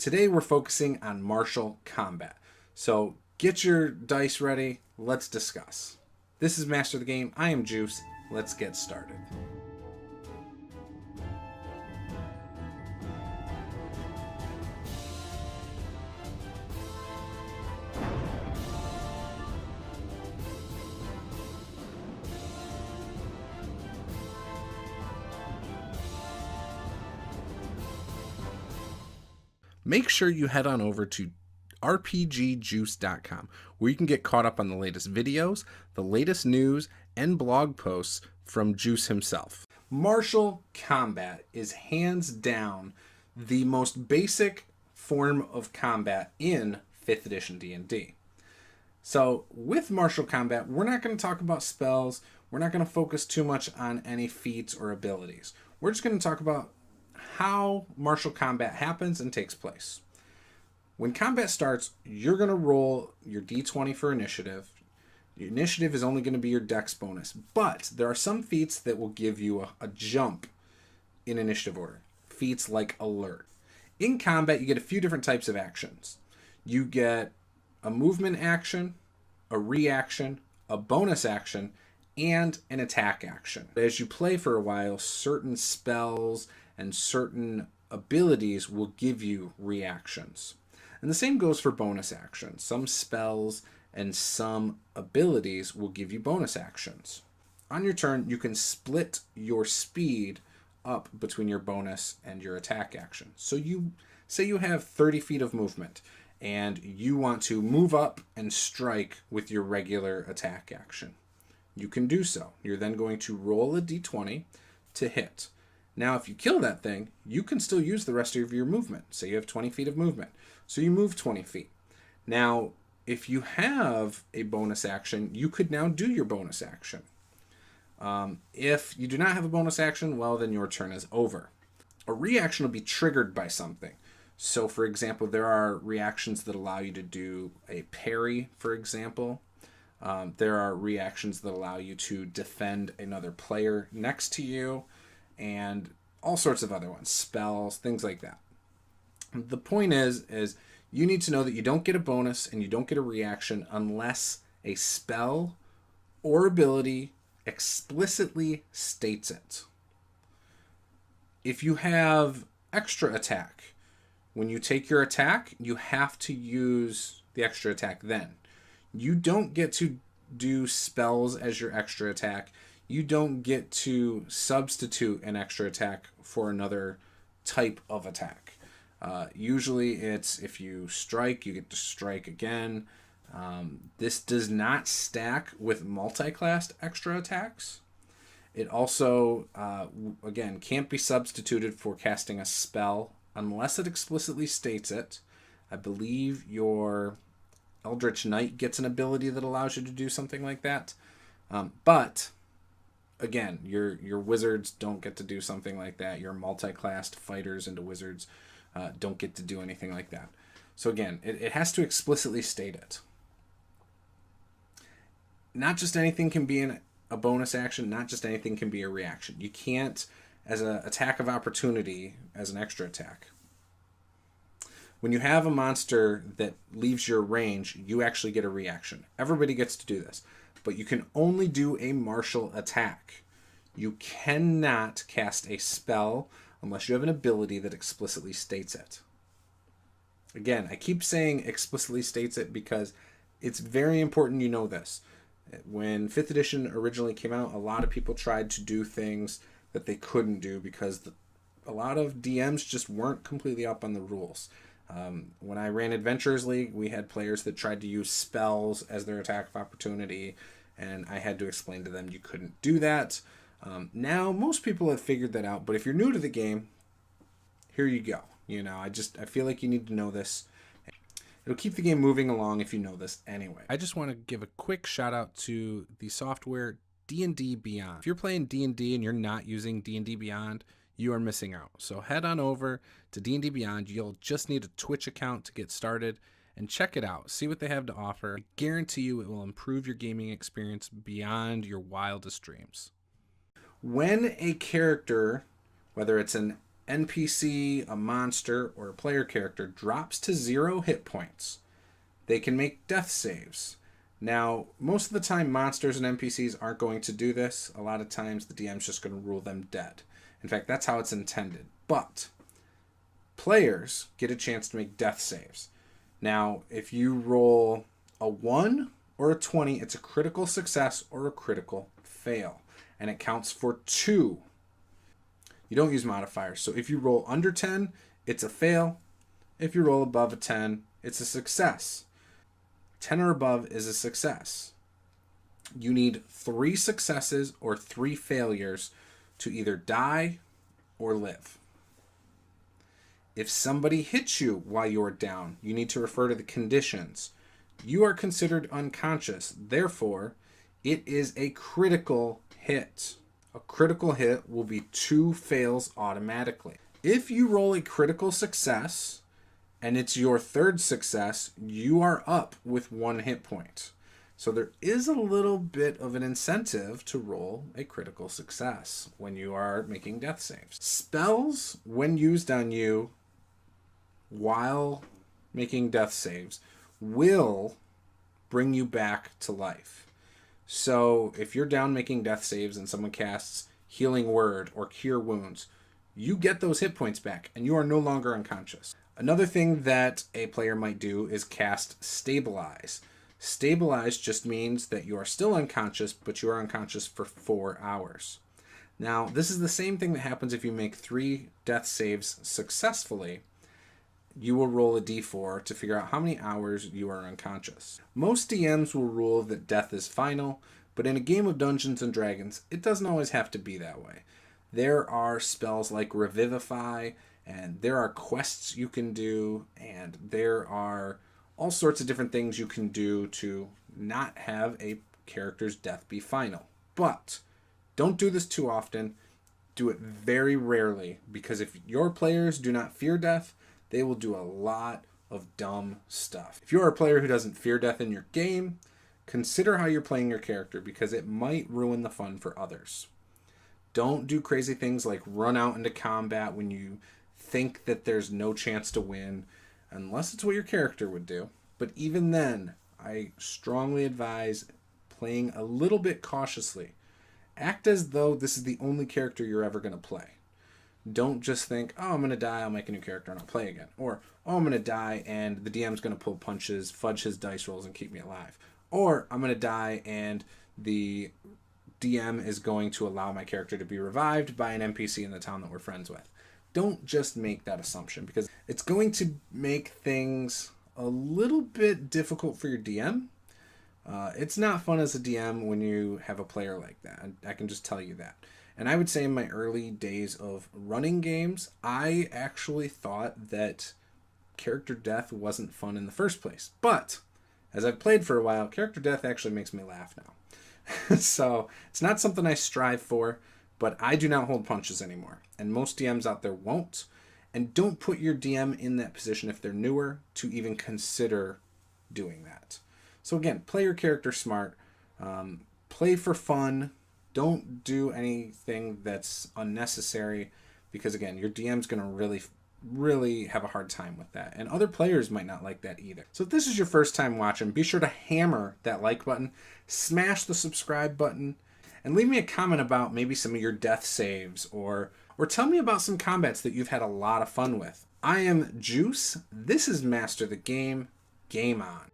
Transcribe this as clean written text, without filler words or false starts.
Today we're focusing on martial combat. So get your dice ready, let's discuss. This is Master of the Game, I am Juice, let's get started. Make sure you head on over to rpgjuice.com, where you can get caught up on the latest videos, the latest news, and blog posts from Juice himself. Martial combat is hands down the most basic form of combat in 5th edition D&D. So with martial combat, we're not going to talk about spells, we're not going to focus too much on any feats or abilities. We're just going to talk about how martial combat happens and takes place. When combat starts, you're going to roll your d20 for initiative. Your initiative is only going to be your dex bonus, but there are some feats that will give you a jump in initiative order. Feats like alert. In combat, you get a few different types of actions. You get a movement action, a reaction, a bonus action, and an attack action. As you play for a while, certain spells and certain abilities will give you reactions. And the same goes for bonus actions. Some spells and some abilities will give you bonus actions. On your turn, you can split your speed up between your bonus and your attack action. So you say you have 30 feet of movement and you want to move up and strike with your regular attack action. You can do so. You're then going to roll a d20 to hit. Now, if you kill that thing, you can still use the rest of your movement. Say you have 20 feet of movement. So you move 20 feet. Now, if you have a bonus action, you could now do your bonus action. If you do not have a bonus action, well, then your turn is over. A reaction will be triggered by something. So, for example, there are reactions that allow you to do a parry, for example. There are reactions that allow you to defend another player next to you, and all sorts of other ones, spells, things like that. The point is you need to know that you don't get a bonus and you don't get a reaction unless a spell or ability explicitly states it. If you have extra attack, when you take your attack, you have to use the extra attack then. You don't get to do spells as your extra attack. You don't get to substitute an extra attack for another type of attack. Usually it's if you strike, you get to strike again. This does not stack with multi-classed extra attacks. It also, again, can't be substituted for casting a spell unless it explicitly states it. I believe your Eldritch Knight gets an ability that allows you to do something like that. But again, your wizards don't get to do something like that. Your multi-classed fighters into wizards don't get to do anything like that. So again, it has to explicitly state it. Not just anything can be a bonus action. Not just anything can be a reaction. You can't, as an attack of opportunity, as an extra attack. When you have a monster that leaves your range, you actually get a reaction. Everybody gets to do this. But you can only do a martial attack. You cannot cast a spell unless you have an ability that explicitly states it. Again, I keep saying explicitly states it because it's very important you know this. When 5th edition originally came out, a lot of people tried to do things that they couldn't do because a lot of DMs just weren't completely up on the rules. When I ran Adventurers League, we had players that tried to use spells as their attack of opportunity, and I had to explain to them you couldn't do that. Now, most people have figured that out, but if you're new to the game, here you go. You know, I feel like you need to know this. It'll keep the game moving along if you know this anyway. I just want to give a quick shout out to the software D&D Beyond. If you're playing D&D and you're not using D&D Beyond, you are missing out. So head on over to D&D Beyond. You'll just need a Twitch account to get started and check it out. See what they have to offer. I guarantee you it will improve your gaming experience beyond your wildest dreams. When a character, whether it's an NPC, a monster, or a player character drops to 0 hit points, they can make death saves. Now, most of the time, monsters and NPCs aren't going to do this. A lot of times, the DM's just going to rule them dead. In fact, that's how it's intended. But players get a chance to make death saves. Now, if you roll a 1 or a 20, it's a critical success or a critical fail. And it counts for 2. You don't use modifiers. So if you roll under 10, it's a fail. If you roll above a 10, it's a success. 10 or above is a success. You need 3 successes or 3 failures to either die or live. If somebody hits you while you're down, you need to refer to the conditions. You are considered unconscious. Therefore, it is a critical hit. A critical hit will be 2 fails automatically. If you roll a critical success and it's your 3rd success, you are up with 1 hit point. So there is a little bit of an incentive to roll a critical success when you are making death saves. Spells, when used on you while making death saves, will bring you back to life. So if you're down making death saves and someone casts Healing Word or Cure Wounds, you get those hit points back and you are no longer unconscious. Another thing that a player might do is cast Stabilize. Stabilize just means that you are still unconscious, but you are unconscious for 4 hours. Now, this is the same thing that happens if you make 3 death saves successfully. You will roll a d4 to figure out how many hours you are unconscious. Most DMs will rule that death is final, but in a game of Dungeons & Dragons, it doesn't always have to be that way. There are spells like Revivify, and there are quests you can do, and there are all sorts of different things you can do to not have a character's death be final. But don't do this too often. Do it very rarely, because if your players do not fear death, they will do a lot of dumb stuff. If you are a player who doesn't fear death in your game, consider how you're playing your character, because it might ruin the fun for others. Don't do crazy things like run out into combat when you think that there's no chance to win, unless it's what your character would do. But even then, I strongly advise playing a little bit cautiously. Act as though this is the only character you're ever going to play. Don't just think, oh, I'm going to die, I'll make a new character and I'll play again. Or, oh, I'm going to die and the DM's going to pull punches, fudge his dice rolls, and keep me alive. Or, I'm going to die and the DM is going to allow my character to be revived by an NPC in the town that we're friends with. Don't just make that assumption, because it's going to make things a little bit difficult for your DM. It's not fun as a DM when you have a player like that. I can just tell you that. And I would say in my early days of running games, I actually thought that character death wasn't fun in the first place. But as I've played for a while, character death actually makes me laugh now. So it's not something I strive for, but I do not hold punches anymore. And most DMs out there won't. And don't put your DM in that position if they're newer to even consider doing that. So again, play your character smart. Play for fun. Don't do anything that's unnecessary, because again, your DM's going to really have a hard time with that. And other players might not like that either. So if this is your first time watching, be sure to hammer that like button, smash the subscribe button, and leave me a comment about maybe some of your death saves, or tell me about some combats that you've had a lot of fun with. I am Juice. This is Master the Game. Game on.